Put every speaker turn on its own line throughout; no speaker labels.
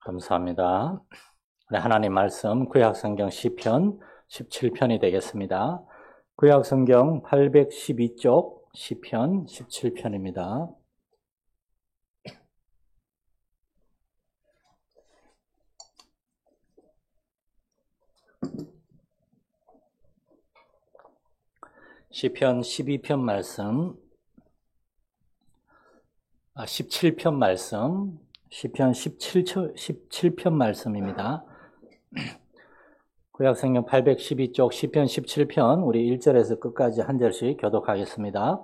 감사합니다. 하나님 말씀 구약성경 시편 17편이 되겠습니다. 구약성경 812쪽 시편 17편입니다. 시편 12편 말씀, 17편 말씀, 시편 17편 말씀입니다. 구약성경 812쪽 시편 17편 우리 1절에서 끝까지 한 절씩 교독하겠습니다.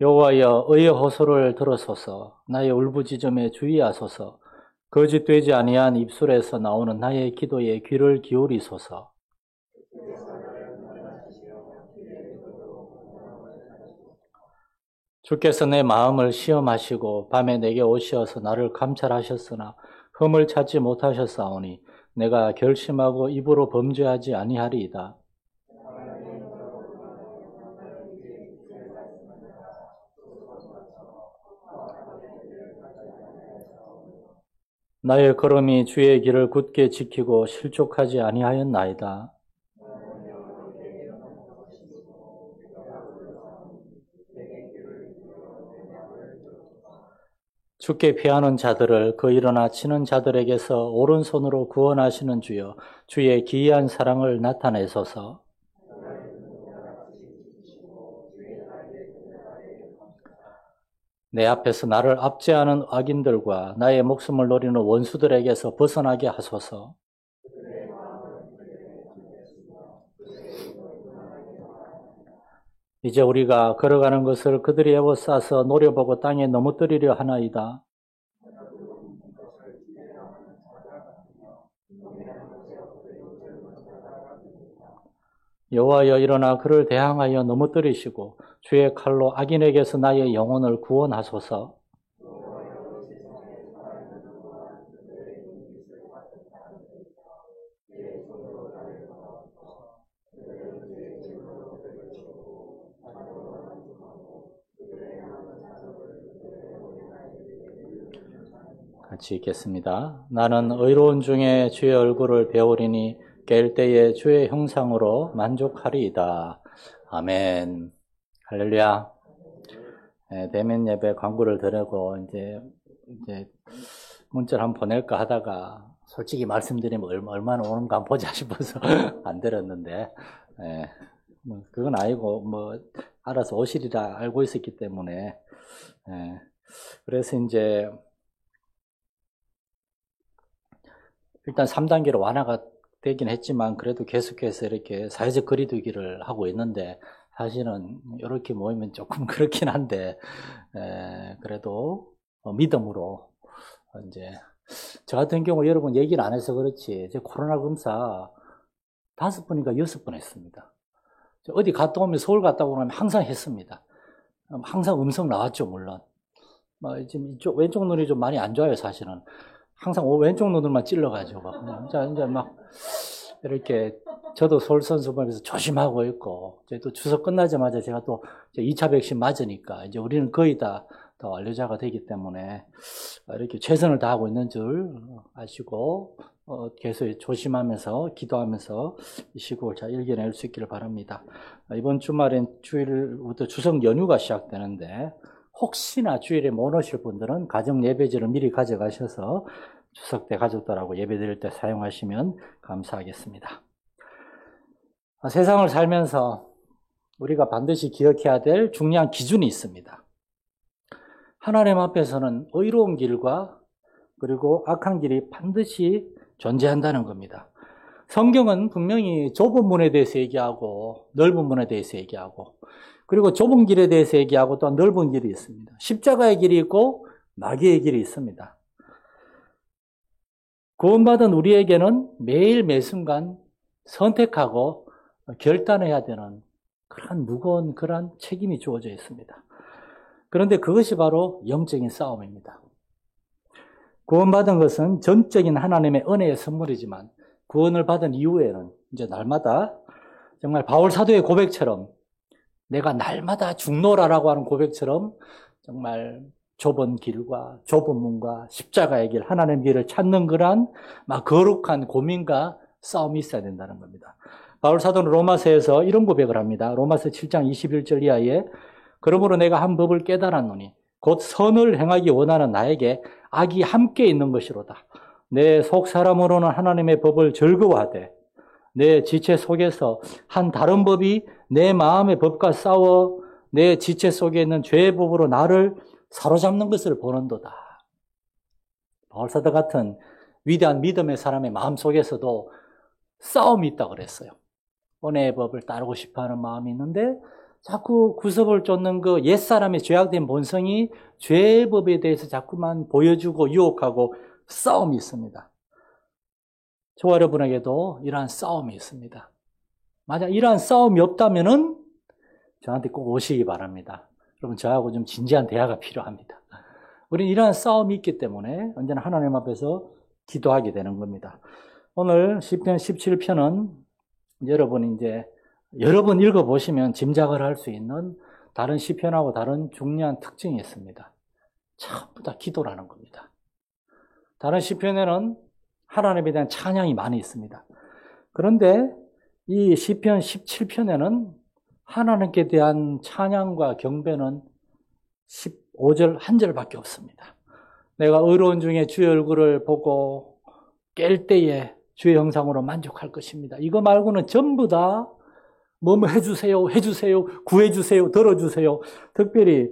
여호와여 의의 호소를 들으소서. 나의 울부짖음에 주의하소서. 거짓되지 아니한 입술에서 나오는 나의 기도에 귀를 기울이소서. 주께서 내 마음을 시험하시고 밤에 내게 오시어서 나를 감찰하셨으나 흠을 찾지 못하셨사오니 내가 결심하고 입으로 범죄하지 아니하리이다. 나의 걸음이 주의 길을 굳게 지키고 실족하지 아니하였나이다. 주께 피하는 자들을 그 일어나 치는 자들에게서 오른손으로 구원하시는 주여, 주의 기이한 사랑을 나타내소서. 내 앞에서 나를 압제하는 악인들과 나의 목숨을 노리는 원수들에게서 벗어나게 하소서. 이제 우리가 걸어가는 것을 그들이 에워싸서 노려보고 땅에 넘어뜨리려 하나이다. 여호와여 일어나 그를 대항하여 넘어뜨리시고 주의 칼로 악인에게서 나의 영혼을 구원하소서. 같이 읽겠습니다. 나는 의로운 중에 주의 얼굴을 배우리니 깰 때에 주의 형상으로 만족하리이다. 아멘. 할렐루야. 대면 예배 광고를 드리고 이제 문자를 한번 보낼까 하다가 솔직히 말씀드리면 얼마나 오는가 한번 보자 싶어서 안 드렸는데 그건 아니고 알아서 오시리라 알고 있었기 때문에 그래서 이제 일단 3단계로 완화가 되긴 했지만 그래도 계속해서 이렇게 사회적 거리두기를 하고 있는데 사실은 이렇게 모이면 조금 그렇긴 한데 그래도 믿음으로 이제 저 같은 경우 여러분 얘기를 안 해서 그렇지 이제 코로나 검사 5번인가 6번 했습니다. 어디 갔다 오면 서울 갔다 오면 항상 했습니다. 항상 음성 나왔죠 물론. 지금 이쪽 왼쪽 눈이 좀 많이 안 좋아요 사실은. 항상 왼쪽 눈을만 찔러가지고 이제 막 이렇게 저도 솔선수범해서 조심하고 있고 이제 또 추석 끝나자마자 제가 또 2차 백신 맞으니까 이제 우리는 거의 다 완료자가 되기 때문에 이렇게 최선을 다하고 있는 줄 아시고 계속 조심하면서 기도하면서 이 시국을 잘 이겨낼 수 있기를 바랍니다. 이번 주말엔 주일부터 추석 연휴가 시작되는데 혹시나 주일에 못 오실 분들은 가정 예배지를 미리 가져가셔서 추석 때 가족들하고 예배 드릴 때 사용하시면 감사하겠습니다. 세상을 살면서 우리가 반드시 기억해야 될 중요한 기준이 있습니다. 하나님 앞에서는 의로운 길과 그리고 악한 길이 반드시 존재한다는 겁니다. 성경은 분명히 좁은 문에 대해서 얘기하고 넓은 문에 대해서 얘기하고 그리고 좁은 길에 대해서 얘기하고 또 넓은 길이 있습니다. 십자가의 길이 있고 마귀의 길이 있습니다. 구원받은 우리에게는 매일 매순간 선택하고 결단해야 되는 그런 무거운 그런 책임이 주어져 있습니다. 그런데 그것이 바로 영적인 싸움입니다. 구원받은 것은 전적인 하나님의 은혜의 선물이지만 구원을 받은 이후에는 이제 날마다 정말 바울 사도의 고백처럼 내가 날마다 죽노라라고 하는 고백처럼 정말 좁은 길과 좁은 문과 십자가의 길, 하나님의 길을 찾는 그런 막 거룩한 고민과 싸움이 있어야 된다는 겁니다. 바울 사도는 로마서에서 이런 고백을 합니다. 로마서 7장 21절 이하에 그러므로 내가 한 법을 깨달았노니 곧 선을 행하기 원하는 나에게 악이 함께 있는 것이로다. 내 속 사람으로는 하나님의 법을 즐거워하되 내 지체 속에서 한 다른 법이 내 마음의 법과 싸워 내 지체 속에 있는 죄의 법으로 나를 사로잡는 것을 보는도다. 바울사도 같은 위대한 믿음의 사람의 마음 속에서도 싸움이 있다고 그랬어요. 은혜의 법을 따르고 싶어하는 마음이 있는데 자꾸 구습을 쫓는 그 옛사람의 죄악된 본성이 죄의 법에 대해서 자꾸만 보여주고 유혹하고 싸움이 있습니다. 저와 여러분에게도 이러한 싸움이 있습니다. 만약 이러한 싸움이 없다면은 저한테 꼭 오시기 바랍니다. 여러분 저하고 좀 진지한 대화가 필요합니다. 우리는 이러한 싸움이 있기 때문에 언제나 하나님 앞에서 기도하게 되는 겁니다. 오늘 시편 17편은 여러분이 이제 여러 번 읽어보시면 짐작을 할 수 있는 다른 시편하고 다른 중요한 특징이 있습니다. 전부 다 기도라는 겁니다. 다른 시편에는 하나님에 대한 찬양이 많이 있습니다. 그런데 이 시편 17편에는 하나님께 대한 찬양과 경배는 15절 한 절밖에 없습니다. 내가 의로운 중에 주의 얼굴을 보고 깰 때에 주의 형상으로 만족할 것입니다. 이거 말고는 전부 다 뭐 해주세요, 해주세요, 구해주세요, 들어주세요. 특별히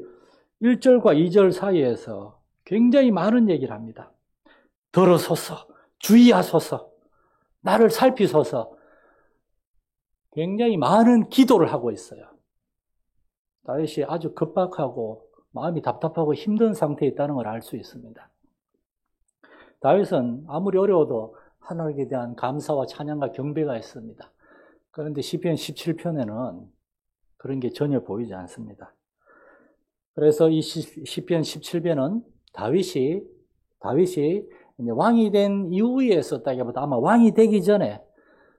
1절과 2절 사이에서 굉장히 많은 얘기를 합니다. 들어서서, 주의하소서, 나를 살피소서. 굉장히 많은 기도를 하고 있어요. 다윗이 아주 급박하고 마음이 답답하고 힘든 상태에 있다는 걸 알 수 있습니다. 다윗은 아무리 어려워도 하나님에 대한 감사와 찬양과 경배가 있습니다. 그런데 시편 17편에는 그런 게 전혀 보이지 않습니다. 그래서 이 시편 17편은 다윗이 왕이 된 이후에 썼다기보다 아마 왕이 되기 전에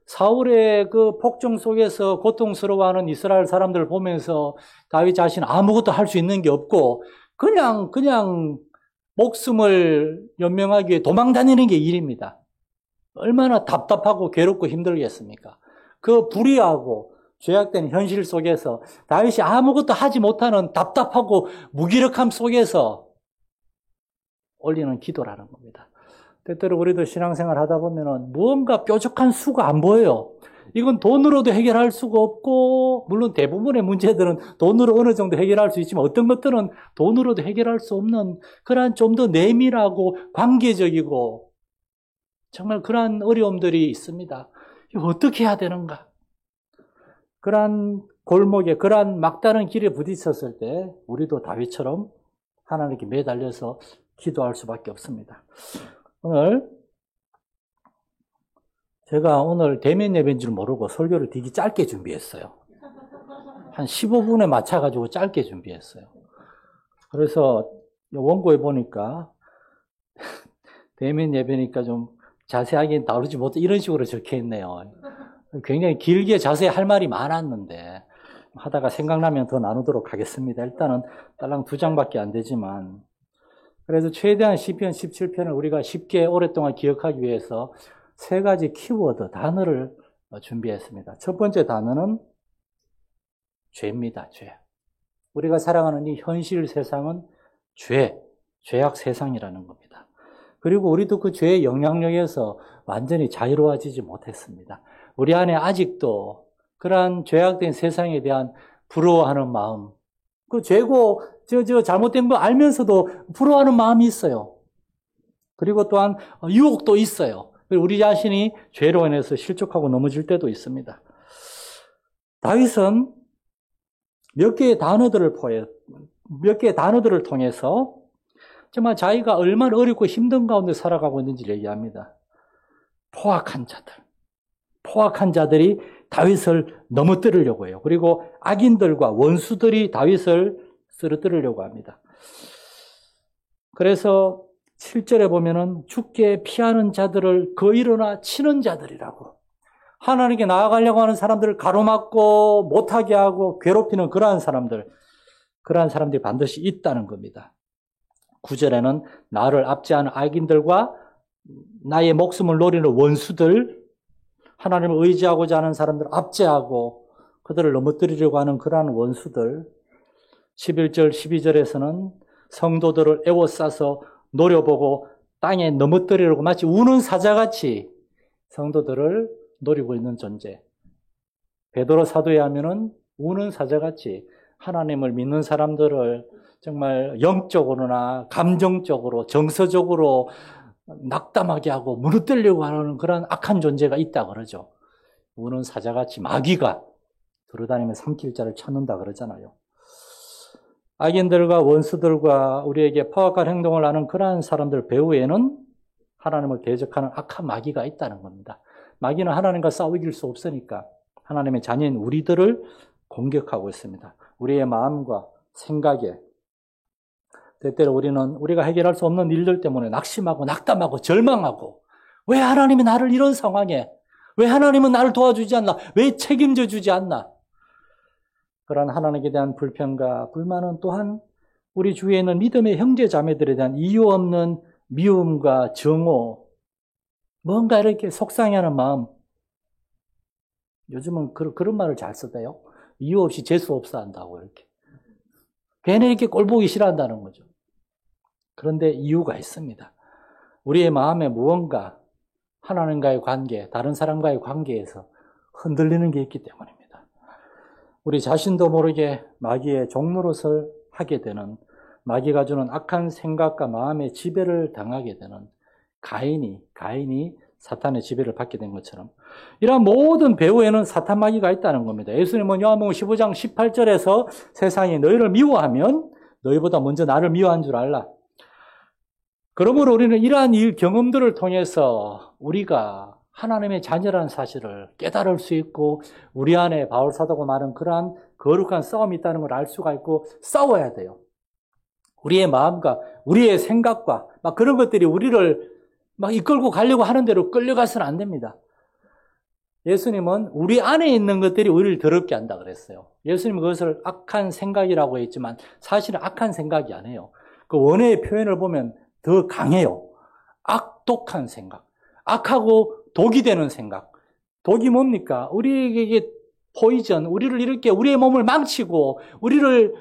사울의 그 폭정 속에서 고통스러워하는 이스라엘 사람들을 보면서 다윗 자신은 아무것도 할 수 있는 게 없고 그냥 목숨을 연명하기 위해 도망다니는 게 일입니다. 얼마나 답답하고 괴롭고 힘들겠습니까? 그 불의하고 죄악된 현실 속에서 다윗이 아무것도 하지 못하는 답답하고 무기력함 속에서 올리는 기도라는 겁니다. 때때로 우리도 신앙생활 하다 보면은 무언가 뾰족한 수가 안 보여요. 이건 돈으로도 해결할 수가 없고, 물론 대부분의 문제들은 돈으로 어느 정도 해결할 수 있지만 어떤 것들은 돈으로도 해결할 수 없는 그러한 좀 더 내밀하고 관계적이고 정말 그러한 어려움들이 있습니다. 이거 어떻게 해야 되는가? 그러한 골목에, 그러한 막다른 길에 부딪혔을 때 우리도 다윗처럼 하나님께 매달려서 기도할 수밖에 없습니다. 제가 오늘 대면 예배인 줄 모르고 설교를 되게 짧게 준비했어요. 한 15분에 맞춰가지고 짧게 준비했어요. 그래서 원고에 보니까 대면 예배니까 좀 자세하게 다루지 못해 이런 식으로 적혀 있네요. 굉장히 길게 자세히 할 말이 많았는데 하다가 생각나면 더 나누도록 하겠습니다. 일단은 딸랑 2장밖에 안 되지만 그래서 최대한 시편 17편을 우리가 쉽게 오랫동안 기억하기 위해서 3가지 키워드, 단어를 준비했습니다. 첫 번째 단어는 죄입니다. 죄. 우리가 살아가는 이 현실 세상은 죄악 세상이라는 겁니다. 그리고 우리도 그 죄의 영향력에서 완전히 자유로워지지 못했습니다. 우리 안에 아직도 그러한 죄악된 세상에 대한 부러워하는 마음, 그 죄고 잘못된 거 알면서도 부러워하는 마음이 있어요. 그리고 또한 유혹도 있어요. 우리 자신이 죄로 인해서 실족하고 넘어질 때도 있습니다. 다윗은 몇 개의 단어들을 통해서 정말 자기가 얼마나 어렵고 힘든 가운데 살아가고 있는지를 얘기합니다. 포악한 자들이 다윗을 넘어뜨리려고 해요. 그리고 악인들과 원수들이 다윗을 쓰러뜨리려고 합니다. 그래서 7절에 보면은 죽게 피하는 자들을 거이로나 치는 자들이라고, 하나님께 나아가려고 하는 사람들을 가로막고 못하게 하고 괴롭히는 그러한 사람들이 반드시 있다는 겁니다. 9절에는 나를 압제하는 악인들과 나의 목숨을 노리는 원수들, 하나님을 의지하고자 하는 사람들을 압제하고 그들을 넘어뜨리려고 하는 그러한 원수들, 11절, 12절에서는 성도들을 애워싸서 노려보고 땅에 넘어뜨리려고 마치 우는 사자같이 성도들을 노리고 있는 존재. 베드로 사도에 하면은 우는 사자같이 하나님을 믿는 사람들을 정말 영적으로나 감정적으로 정서적으로 낙담하게 하고 무너뜨리려고 하는 그런 악한 존재가 있다 그러죠. 우는 사자같이 마귀가 돌아다니며 삼킬 자를 찾는다 그러잖아요. 악인들과 원수들과 우리에게 포악한 행동을 하는 그러한 사람들 배후에는 하나님을 대적하는 악한 마귀가 있다는 겁니다. 마귀는 하나님과 싸워 이길 수 없으니까 하나님의 자녀인 우리들을 공격하고 있습니다. 우리의 마음과 생각에 때때로 우리가 해결할 수 없는 일들 때문에 낙심하고 낙담하고 절망하고 왜 하나님이 나를 이런 상황에 왜 하나님은 나를 도와주지 않나 왜 책임져 주지 않나 그런 하나님에 대한 불평과 불만은 또한 우리 주위에 있는 믿음의 형제 자매들에 대한 이유 없는 미움과 정오 뭔가 이렇게 속상해하는 마음 요즘은 그런 말을 잘 쓰대요. 이유 없이 재수 없어 한다고 이렇게 괜히 이렇게 꼴보기 싫어한다는 거죠. 그런데 이유가 있습니다. 우리의 마음에 무언가 하나님과의 관계, 다른 사람과의 관계에서 흔들리는 게 있기 때문입니다. 우리 자신도 모르게 마귀의 종노릇을 하게 되는 마귀가 주는 악한 생각과 마음의 지배를 당하게 되는 가인이 사탄의 지배를 받게 된 것처럼 이러한 모든 배후에는 사탄 마귀가 있다는 겁니다. 예수님은 요한복음 15장 18절에서 세상이 너희를 미워하면 너희보다 먼저 나를 미워한 줄 알라. 그러므로 우리는 이러한 경험들을 통해서 우리가 하나님의 자녀라는 사실을 깨달을 수 있고 우리 안에 바울 사도가 말한 그러한 거룩한 싸움이 있다는 걸 알 수가 있고 싸워야 돼요. 우리의 마음과 우리의 생각과 막 그런 것들이 우리를 막 이끌고 가려고 하는 대로 끌려가서는 안 됩니다. 예수님은 우리 안에 있는 것들이 우리를 더럽게 한다 그랬어요. 예수님은 그것을 악한 생각이라고 했지만 사실은 악한 생각이 아니에요. 그 원어의 표현을 보면 더 강해요. 악독한 생각. 악하고 독이 되는 생각. 독이 뭡니까? 우리에게 포이전, 우리를 이렇게 우리의 몸을 망치고 우리를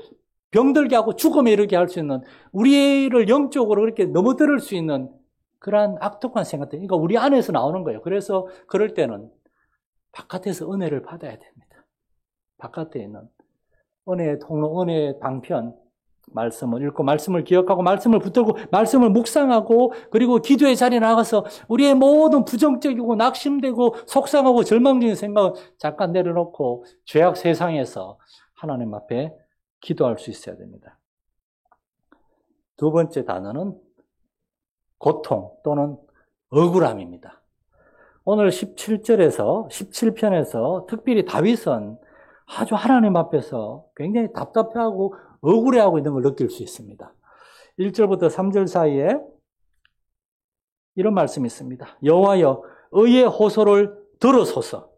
병들게 하고 죽음에 이르게 할 수 있는 우리를 영적으로 그렇게 넘어뜨릴 수 있는 그러한 악독한 생각들. 그러니까 우리 안에서 나오는 거예요. 그래서 그럴 때는 바깥에서 은혜를 받아야 됩니다. 바깥에 있는 은혜의 통로, 은혜의 방편, 말씀을 읽고 말씀을 기억하고 말씀을 붙들고 말씀을 묵상하고 그리고 기도의 자리에 나가서 우리의 모든 부정적이고 낙심되고 속상하고 절망적인 생각을 잠깐 내려놓고 죄악 세상에서 하나님 앞에 기도할 수 있어야 됩니다. 두 번째 단어는 고통 또는 억울함입니다. 오늘 17절에서 17편에서 특별히 다윗은 아주 하나님 앞에서 굉장히 답답해하고 억울해하고 있는 걸 느낄 수 있습니다. 1절부터 3절 사이에 이런 말씀이 있습니다. 여호와여 의의 호소를 들으소서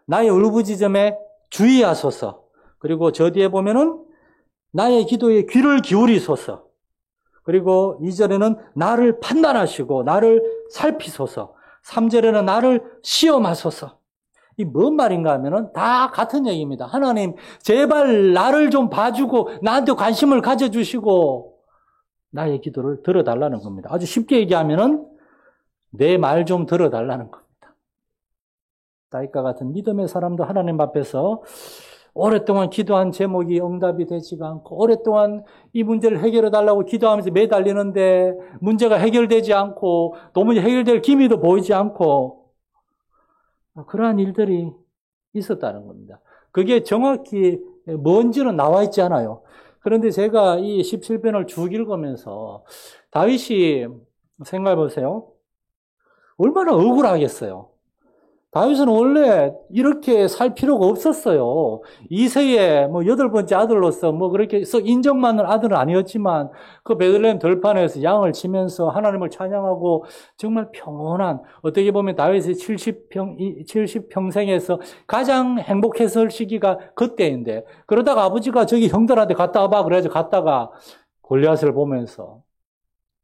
나의 울부짖음에 주의하소서 그리고 저 뒤에 보면은 나의 기도에 귀를 기울이소서 그리고 2절에는 나를 판단하시고 나를 살피소서 3절에는 나를 시험하소서 이 뭔 말인가 하면은 다 같은 얘기입니다. 하나님, 제발 나를 좀 봐주고 나한테 관심을 가져주시고 나의 기도를 들어달라는 겁니다. 아주 쉽게 얘기하면은 내 말 좀 들어달라는 겁니다. 다윗과 같은 믿음의 사람도 하나님 앞에서 오랫동안 기도한 제목이 응답이 되지가 않고 오랫동안 이 문제를 해결해 달라고 기도하면서 매달리는데 문제가 해결되지 않고 도무지 해결될 기미도 보이지 않고 그러한 일들이 있었다는 겁니다. 그게 정확히 뭔지는 나와 있지 않아요. 그런데 제가 이 17편을 쭉 읽으면서 다윗이 생각해 보세요. 얼마나 억울하겠어요. 다윗은 원래 이렇게 살 필요가 없었어요. 이새의 8번째 아들로서 그렇게 썩 인정받는 아들은 아니었지만 그 베들레헴 들판에서 양을 치면서 하나님을 찬양하고 정말 평온한 어떻게 보면 다윗의 70평생에서 가장 행복했을 시기가 그때인데 그러다가 아버지가 저기 형들한테 갔다 와봐 그래가지고 갔다가 골리앗을 보면서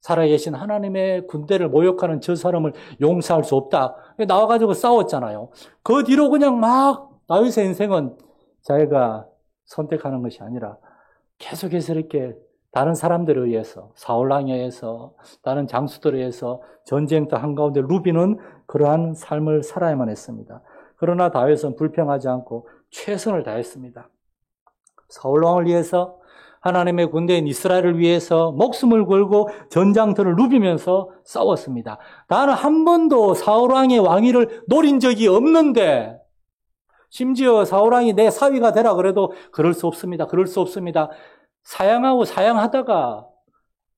살아계신 하나님의 군대를 모욕하는 저 사람을 용서할 수 없다. 나와가지고 싸웠잖아요. 그 뒤로 그냥 막 다윗의 인생은 자기가 선택하는 것이 아니라 계속해서 이렇게 다른 사람들에 의해서, 사울왕에 의해서, 다른 장수들에 의해서 전쟁터 한가운데 루비는 그러한 삶을 살아야만 했습니다. 그러나 다윗은 불평하지 않고 최선을 다했습니다. 사울왕을 위해서, 하나님의 군대인 이스라엘을 위해서 목숨을 걸고 전장터를 누비면서 싸웠습니다. 단 한 번도 사울왕의 왕위를 노린 적이 없는데, 심지어 사울왕이 내 사위가 되라 그래도 그럴 수 없습니다. 그럴 수 없습니다. 사양하고 사양하다가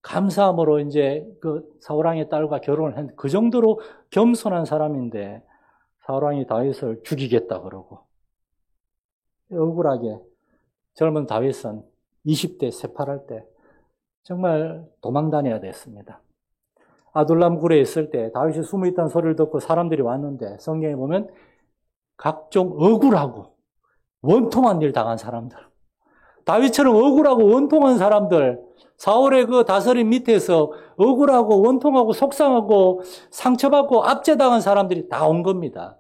감사함으로 이제 그 사울왕의 딸과 결혼을 했는데 그 정도로 겸손한 사람인데 사울왕이 다윗을 죽이겠다 그러고 억울하게 젊은 다윗은 20대 세팔할 때 정말 도망 다녀야 됐습니다. 아둘람 굴에 있을 때 다윗이 숨어 있다는 소리를 듣고 사람들이 왔는데 성경에 보면 각종 억울하고 원통한 일 당한 사람들, 다윗처럼 억울하고 원통한 사람들, 사울의 그 다스림 밑에서 억울하고 원통하고 속상하고 상처받고 압제당한 사람들이 다 온 겁니다.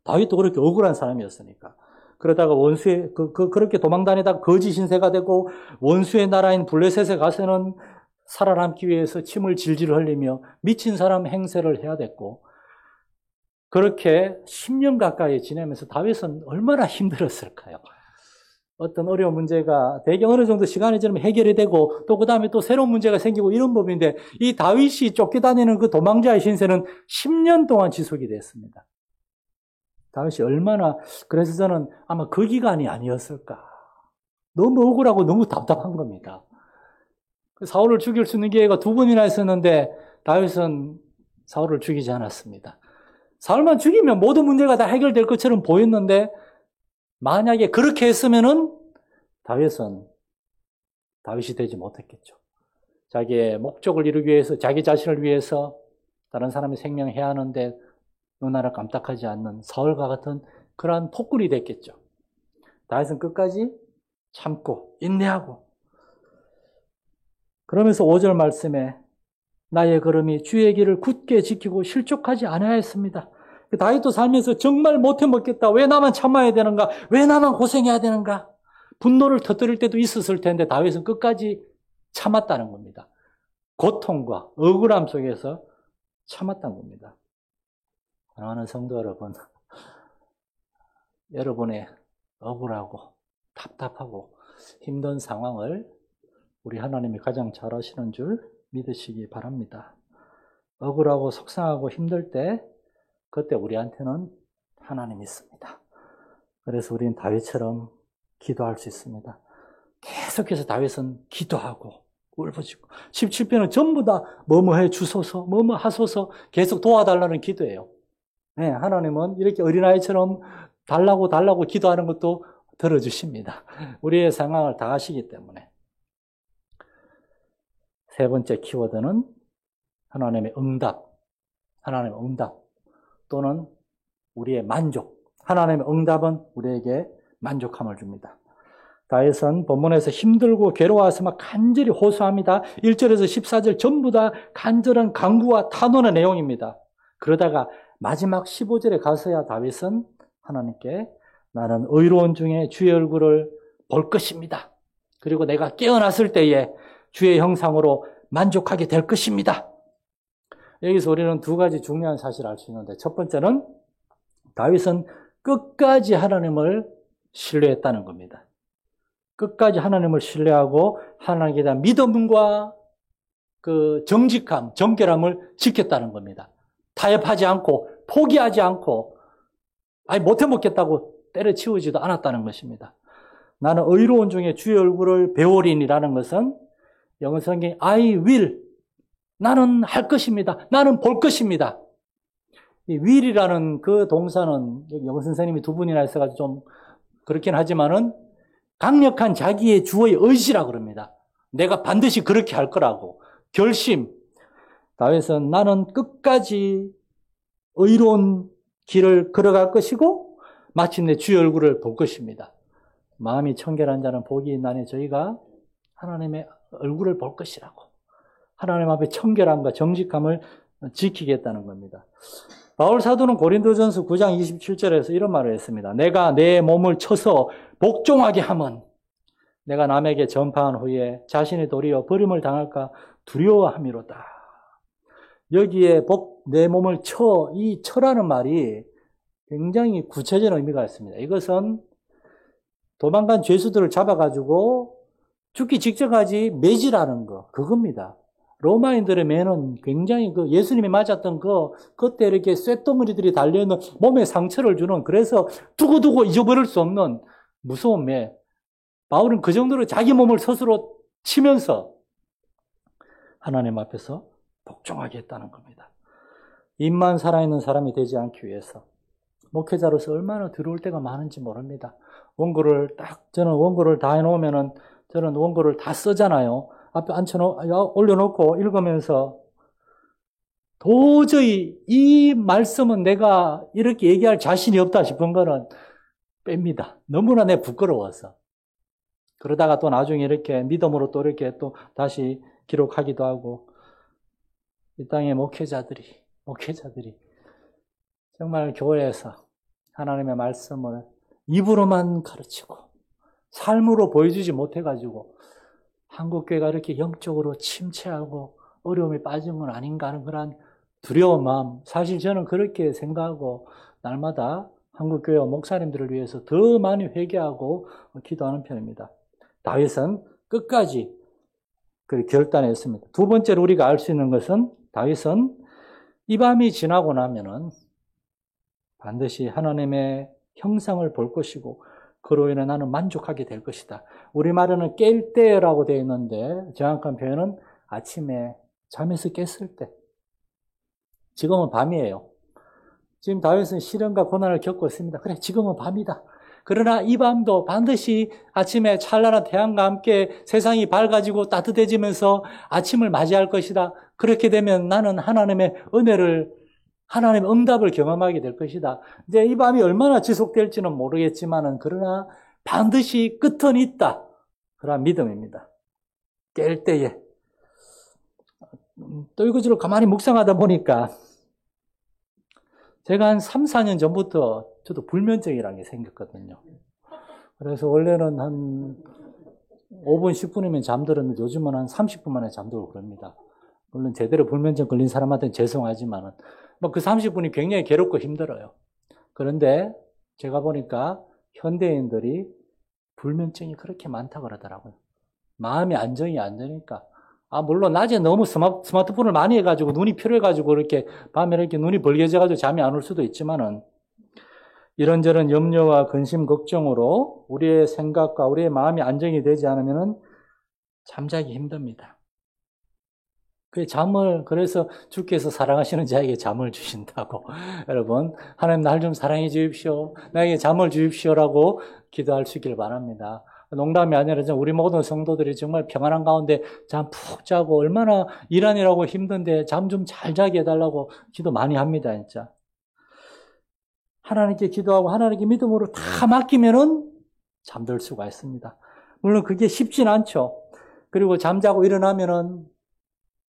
다윗도 그렇게 억울한 사람이었으니까. 그러다가 원수의 그렇게 도망다니다가 거짓 신세가 되고 원수의 나라인 블레셋에 가서는 살아남기 위해서 침을 질질 흘리며 미친 사람 행세를 해야 됐고, 그렇게 10년 가까이 지내면서 다윗은 얼마나 힘들었을까요? 어떤 어려운 문제가 대개 어느 정도 시간이 지나면 해결이 되고 또 그 다음에 또 새로운 문제가 생기고 이런 법인데 이 다윗이 쫓겨다니는 그 도망자의 신세는 10년 동안 지속이 됐습니다. 다윗이 얼마나, 그래서 저는 아마 그 기간이 아니었을까. 너무 억울하고 너무 답답한 겁니다. 사울을 죽일 수 있는 기회가 2번이나 있었는데 다윗은 사울을 죽이지 않았습니다. 사울만 죽이면 모든 문제가 다 해결될 것처럼 보였는데 만약에 그렇게 했으면은 다윗이 되지 못했겠죠. 자기의 목적을 이루기 위해서, 자기 자신을 위해서 다른 사람의 생명을 해야 하는데 눈하나 깜짝하지 않는 사울과 같은 그러한 폭군이 됐겠죠. 다윗은 끝까지 참고 인내하고, 그러면서 5절 말씀에 나의 걸음이 주의 길을 굳게 지키고 실족하지 않아야했습니다. 다윗도 살면서 정말 못해 먹겠다. 왜 나만 참아야 되는가? 왜 나만 고생해야 되는가? 분노를 터뜨릴 때도 있었을 텐데 다윗은 끝까지 참았다는 겁니다. 고통과 억울함 속에서 참았다는 겁니다. 사랑하는 성도 여러분, 여러분의 억울하고 답답하고 힘든 상황을 우리 하나님이 가장 잘 아시는 줄 믿으시기 바랍니다. 억울하고 속상하고 힘들 때 그때 우리한테는 하나님이 있습니다. 그래서 우리는 다윗처럼 기도할 수 있습니다. 계속해서 다윗은 기도하고 울부짖고 17편은 전부 다 뭐뭐 주소서, 뭐뭐 하소서 계속 도와달라는 기도예요. 네, 하나님은 이렇게 어린아이처럼 달라고 기도하는 것도 들어주십니다. 우리의 상황을 다 아시기 때문에. 세 번째 키워드는 하나님의 응답 또는 우리의 만족. 하나님의 응답은 우리에게 만족함을 줍니다. 다윗은 본문에서 힘들고 괴로워서 막 간절히 호소합니다. 1절에서 14절 전부 다 간절한 간구와 탄원의 내용입니다. 그러다가 마지막 15절에 가서야 다윗은 하나님께 나는 의로운 중에 주의 얼굴을 볼 것입니다. 그리고 내가 깨어났을 때에 주의 형상으로 만족하게 될 것입니다. 여기서 우리는 두 가지 중요한 사실을 알 수 있는데, 첫 번째는 다윗은 끝까지 하나님을 신뢰했다는 겁니다. 끝까지 하나님을 신뢰하고 하나님에 대한 믿음과 그 정직함, 정결함을 지켰다는 겁니다. 타협하지 않고 포기하지 않고 못해 먹겠다고 때려치우지도 않았다는 것입니다. 나는 의로운 중에 주의 얼굴을 배우리니라는 것은 영어 성경에 I will, 나는 할 것입니다. 나는 볼 것입니다. 이 will이라는 그 동사는 영어 선생님이 2분이나 있어가지고 좀 그렇긴 하지만은 강력한 자기의 주어의 의지라 그럽니다. 내가 반드시 그렇게 할 거라고. 결심. 다윗은 나는 끝까지 의로운 길을 걸어갈 것이고 마침내 주의 얼굴을 볼 것입니다. 마음이 청결한 자는 복이 있나니 저희가 하나님의 얼굴을 볼 것이라고. 하나님 앞에 청결함과 정직함을 지키겠다는 겁니다. 바울 사도는 고린도전서 9장 27절에서 이런 말을 했습니다. 내가 내 몸을 쳐서 복종하게 함은 내가 남에게 전파한 후에 자신이 도리어 버림을 당할까 두려워함이로다. 여기에 내 몸을 이 쳐라는 말이 굉장히 구체적인 의미가 있습니다. 이것은 도망간 죄수들을 잡아가지고 죽기 직전까지 매질하는 거, 그겁니다. 로마인들의 매는 굉장히 예수님이 맞았던 그때 이렇게 쇳덩어리들이 달려있는 몸에 상처를 주는, 그래서 두고두고 잊어버릴 수 없는 무서운 매. 바울은 그 정도로 자기 몸을 스스로 치면서 하나님 앞에서 복종하게 했다는 겁니다. 입만 살아있는 사람이 되지 않기 위해서 목회자로서 얼마나 들어올 때가 많은지 모릅니다. 저는 원고를 다 해놓으면은 저는 원고를 다 쓰잖아요. 앞에 올려놓고 읽으면서 도저히 이 말씀은 내가 이렇게 얘기할 자신이 없다 싶은 거는 뺍니다. 너무나 내 부끄러워서. 그러다가 또 나중에 이렇게 믿음으로 또 이렇게 또 다시 기록하기도 하고, 이 땅의 목회자들이 정말 교회에서 하나님의 말씀을 입으로만 가르치고 삶으로 보여주지 못해가지고 한국교회가 이렇게 영적으로 침체하고 어려움에 빠진 건 아닌가 하는 그런 두려운 마음, 사실 저는 그렇게 생각하고 날마다 한국교회와 목사님들을 위해서 더 많이 회개하고 기도하는 편입니다. 다윗은 끝까지 그 결단했습니다. 두 번째로 우리가 알 수 있는 것은 다윗은 이 밤이 지나고 나면은 반드시 하나님의 형상을 볼 것이고 그로 인해 나는 만족하게 될 것이다. 우리말에는 깰 때라고 되어 있는데 정확한 표현은 아침에 잠에서 깼을 때. 지금은 밤이에요. 지금 다윗은 시련과 고난을 겪고 있습니다. 그래, 지금은 밤이다. 그러나 이 밤도 반드시 아침에 찬란한 태양과 함께 세상이 밝아지고 따뜻해지면서 아침을 맞이할 것이다. 그렇게 되면 나는 하나님의 응답을 경험하게 될 것이다. 이제 이 밤이 얼마나 지속될지는 모르겠지만은, 그러나 반드시 끝은 있다. 그런 믿음입니다. 깰 때에. 또 이것을 가만히 묵상하다 보니까, 제가 한 3, 4년 전부터 저도 불면증이라는 게 생겼거든요. 그래서 원래는 한 5분, 10분이면 잠들었는데 요즘은 한 30분 만에 잠들고 그럽니다. 물론 제대로 불면증 걸린 사람한테는 죄송하지만은, 그 30분이 굉장히 괴롭고 힘들어요. 그런데 제가 보니까 현대인들이 불면증이 그렇게 많다고 그러더라고요. 마음이 안정이 안 되니까. 물론 낮에 너무 스마트폰을 많이 해가지고 눈이 피로해가지고 이렇게 밤에 이렇게 눈이 벌게져가지고 잠이 안 올 수도 있지만은, 이런저런 염려와 근심, 걱정으로 우리의 생각과 우리의 마음이 안정이 되지 않으면은 잠자기 힘듭니다. 그래서 주께서 사랑하시는 자에게 잠을 주신다고. 여러분, 하나님 날 좀 사랑해 주십시오. 나에게 잠을 주십시오라고 기도할 수 있기를 바랍니다. 농담이 아니라 우리 모든 성도들이 정말 평안한 가운데 잠 푹 자고 얼마나 일하느라고 힘든데 잠 좀 잘 자게 해달라고 기도 많이 합니다, 진짜. 하나님께 기도하고 하나님께 믿음으로 다 맡기면은 잠들 수가 있습니다. 물론 그게 쉽진 않죠. 그리고 잠자고 일어나면은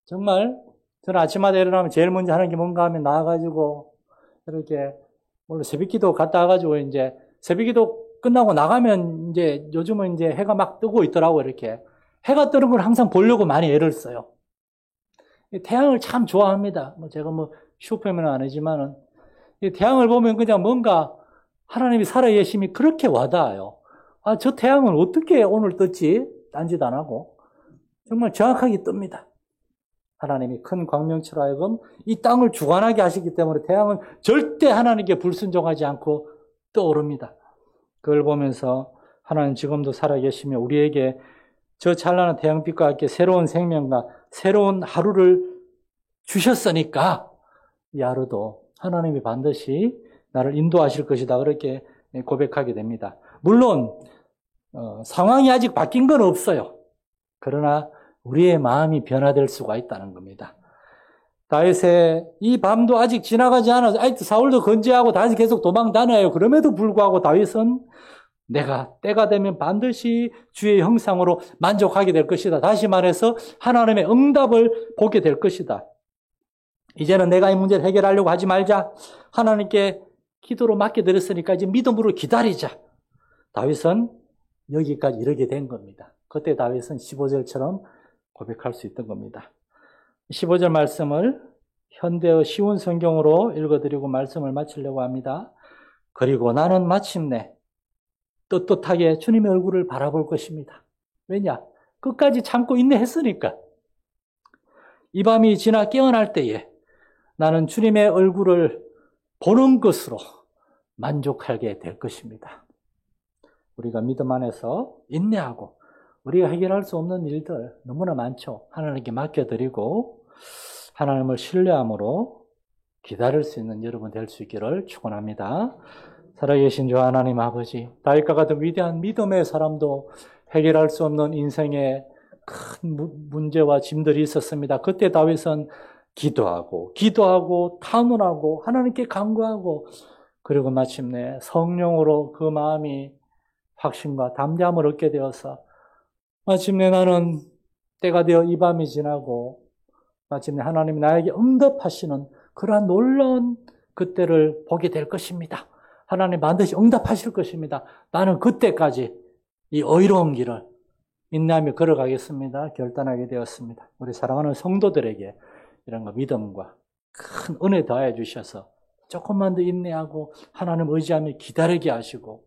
정말 저는 아침마다 일어나면 제일 먼저 하는 게 뭔가 하면 나와가지고 이렇게 물론 새벽기도 갔다 와가지고 이제 새벽기도 끝나고 나가면 이제 요즘은 이제 해가 막 뜨고 있더라고. 이렇게 해가 뜨는 걸 항상 보려고 많이 애를 써요. 태양을 참 좋아합니다. 제가 슈퍼맨은 아니지만은 이 태양을 보면 그냥 뭔가 하나님이 살아계심이 그렇게 와닿아요. 저 태양은 어떻게 오늘 떴지? 딴짓 안 하고 정말 정확하게 뜹니다. 하나님이 큰 광명체로 하여금 이 땅을 주관하게 하시기 때문에 태양은 절대 하나님께 불순종하지 않고 떠오릅니다. 그걸 보면서 하나님 지금도 살아계시며 우리에게 저 찬란한 태양빛과 함께 새로운 생명과 새로운 하루를 주셨으니까 이 하루도 하나님이 반드시 나를 인도하실 것이다. 그렇게 고백하게 됩니다. 물론 상황이 아직 바뀐 건 없어요. 그러나 우리의 마음이 변화될 수가 있다는 겁니다. 다윗의 이 밤도 아직 지나가지 않아서 아직도 사울도 건재하고 다윗이 계속 도망 다녀요. 그럼에도 불구하고 다윗은 내가 때가 되면 반드시 주의 형상으로 만족하게 될 것이다. 다시 말해서 하나님의 응답을 보게 될 것이다. 이제는 내가 이 문제를 해결하려고 하지 말자. 하나님께 기도로 맡겨드렸으니까 이제 믿음으로 기다리자. 다윗은 여기까지 이르게 된 겁니다. 그때 다윗은 15절처럼 고백할 수 있던 겁니다. 15절 말씀을 현대의 쉬운 성경으로 읽어드리고 말씀을 마치려고 합니다. 그리고 나는 마침내 떳떳하게 주님의 얼굴을 바라볼 것입니다. 왜냐? 끝까지 참고 인내했으니까. 이 밤이 지나 깨어날 때에 나는 주님의 얼굴을 보는 것으로 만족하게 될 것입니다. 우리가 믿음 안에서 인내하고 우리가 해결할 수 없는 일들 너무나 많죠. 하나님께 맡겨드리고 하나님을 신뢰함으로 기다릴 수 있는 여러분 될 수 있기를 축원합니다. 살아계신 주 하나님 아버지, 다윗과 같은 위대한 믿음의 사람도 해결할 수 없는 인생의 큰 문제와 짐들이 있었습니다. 그때 다윗은 기도하고 탄원하고 하나님께 간구하고 그리고 마침내 성령으로 그 마음이 확신과 담대함을 얻게 되어서 마침내 나는 때가 되어 이 밤이 지나고 마침내 하나님이 나에게 응답하시는 그러한 놀라운 그때를 보게 될 것입니다. 하나님 반드시 응답하실 것입니다. 나는 그때까지 이 의로운 길을 인내하며 걸어가겠습니다. 결단하게 되었습니다. 우리 사랑하는 성도들에게 이런 거 믿음과 큰 은혜 더해 주셔서 조금만 더 인내하고 하나님 의지하며 기다리게 하시고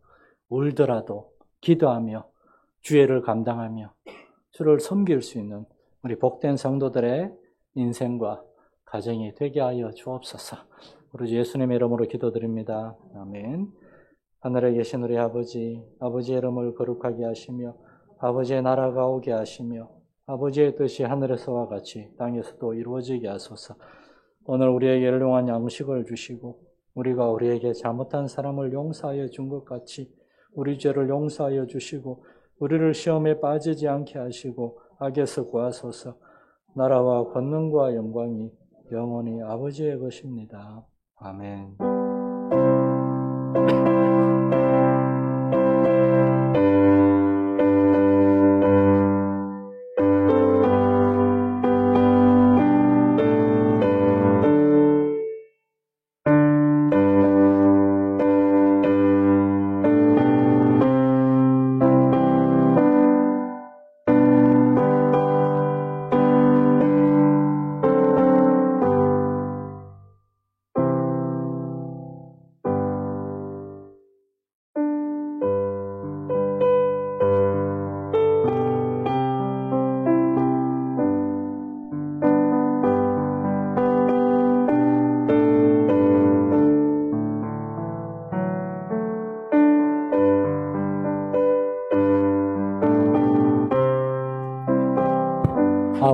울더라도 기도하며 주애를 감당하며 주를 섬길 수 있는 우리 복된 성도들의 인생과 가정이 되게 하여 주옵소서. 우리 주 예수님의 이름으로 기도드립니다. 아멘. 하늘에 계신 우리 아버지, 아버지의 이름을 거룩하게 하시며 아버지의 나라가 오게 하시며 아버지의 뜻이 하늘에서와 같이 땅에서도 이루어지게 하소서. 오늘 우리에게 일용한 양식을 주시고 우리가 우리에게 잘못한 사람을 용서하여 준 것 같이 우리 죄를 용서하여 주시고 우리를 시험에 빠지지 않게 하시고 악에서 구하소서. 나라와 권능과 영광이 영원히 아버지의 것입니다. 아멘.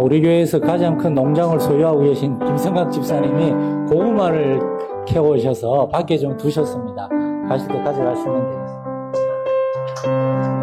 우리 교회에서 가장 큰 농장을 소유하고 계신 김성각 집사님이 고구마를 캐오셔서 밖에 좀 두셨습니다. 가실 때 가져가시면 되겠습니다.